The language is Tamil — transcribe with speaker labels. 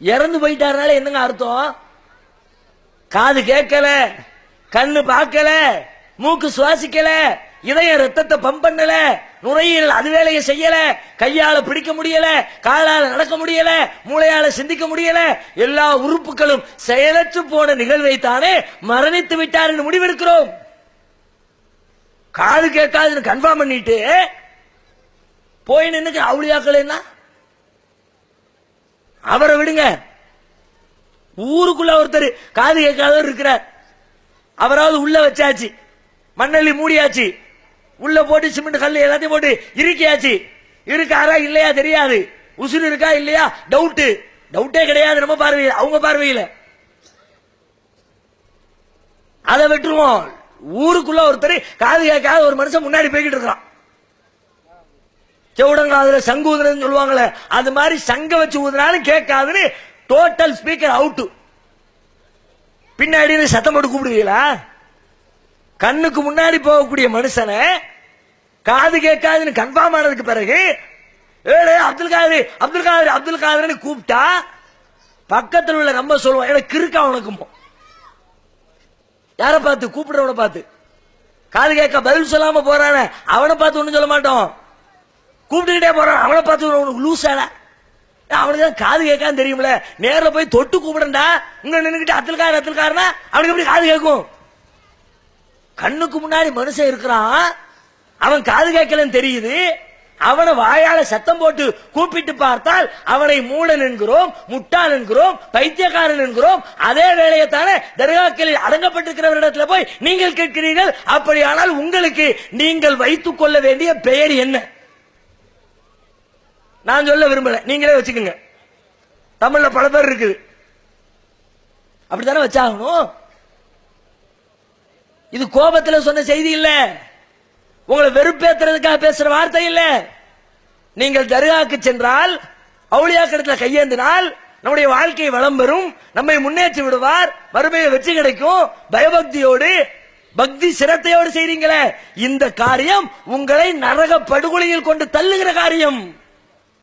Speaker 1: இறந்து போயிட்டாருனால என்னங்க அர்த்தம்? காது கேட்கல, கண்ணு பார்க்கல, மூக்கு சுவாசிக்கல, இதய ரத்தத்தை பம்ப் பண்ணல, நுரையீரல் அது வேலையை செய்யல, கையால பிடிக்க முடியல, காலால நடக்க முடியல, மூளையால சிந்திக்க முடியல, எல்லா உறுப்புகளும் செயலற்று போன நிகழ்வை தானே மரணித்து விட்டார் என்று முடிவெடுக்கிறோம். காது கேட்காதுன்னு கன்ஃபார்ம் பண்ணிட்டு போய் நின்று அவுளியாக்கள் என்ன அவரை விடுங்க. ஊருக்குள்ள ஒருத்தர் காது கேட்காதவர் இருக்கிறார். அவராவது உள்ள வச்சாச்சு, மண்ணள்ளி மூடியாச்சு, உள்ள போட்டு சிமெண்ட் கல் எல்லாத்தையும் போட்டு இருக்கியாச்சு. இருக்காரா இல்லையா தெரியாது, உசுறு இருக்கா இல்லையா டவுட்டே கிடையாது நம்ம பார்வையில், அவங்க பார்வையில். அதை விட்டுருவோம். ஊருக்குள்ள ஒருத்தர் காது கேட்காத ஒரு மனுஷன் முன்னாடி போய்கிட்டு இருக்கான். செவுடங்காதுல சங்கு ஊதுறதுன்னு சொல்லுவாங்களே, அது மாதிரி சங்க வச்சு ஊதுனாலும் கேட்காதுன்னு டோட்டல் ஸ்பீக்கர் அவுட். பின்னாடி சத்தம் போட்டு கூப்பிடுவீங்களா? கண்ணுக்கு முன்னாடி போகக்கூடிய மனுஷனை காது கேட்காதுன்னு கன்ஃபார்ம் ஆனதுக்கு பிறகு அப்துல் காதர் அப்துல் காதர் அப்துல் காதர்னு கூப்பிட்டா பக்கத்தில் உள்ள நம்ம சொல்லுவோம், எனக்கு இருக்கா உனக்குமோ. யாரை பார்த்து? கூப்பிடுறவனை பார்த்து. காது கேட்க பதில் சொல்லாம போறான அவனை பார்த்து ஒண்ணும் சொல்ல மாட்டோம். கூப்பிட்டுக்கிட்டே போறான் அவனை பார்த்து உனக்கு லூசாடா, அவனுக்கு தான் காது கேட்கான்னு தெரியுமில்ல, நேரில் போய் தொட்டு கூப்பிடண்டா. இங்க நின்றுக்கிட்டு அப்துல் காரனா அவனுக்கு எப்படி காது கேட்கும்? கண்ணுக்கு முன்னாடி மனுஷன் இருக்கிறான், அவன் காது கேட்கலன்னு தெரியுது, அவனை வாயால சத்தம் போட்டு கூப்பிட்டு பார்த்தால் அவனை மூடன் என்கிறோம், முட்டாள் என்கிறோம், பைத்தியக்காரன் என்கிறோம். அதே வேலையைத்தானே தர்காக்களில் அடங்கப்பட்டிருக்கிறவரிடத்துல போய் நீங்கள் கேட்கிறீர்கள். அப்படியானால் உங்களுக்கு நீங்கள் வைத்துக் கொள்ள வேண்டிய பெயர் என்ன? நான் சொல்ல விரும்பல, நீங்களே வச்சுக்கோங்க. தமிழ்ல பல பேர் இருக்குது, அப்படித்தானே வச்சாகணும். இது கோபத்தில் சொன்ன செய்தி இல்ல, உங்களை வெறுப்பேற்றுறதுக்காக பேசுற வார்த்தை இல்ல. நீங்கள் தர்காவுக்கு சென்றால், அவுளியாக்களிடத்தில் கையேந்தினால் நம்முடைய வாழ்க்கை வளம் பெறும், நம்மை முன்னேற்றி விடுவார், மறுமையை வெற்றி கிடைக்கும். பயபக்தியோடு பக்தி சிரத்தையோடு செய்றீங்களே, இந்த காரியம் உங்களை நரக படுகொலையில் கொண்டு தள்ளுகிற காரியம்.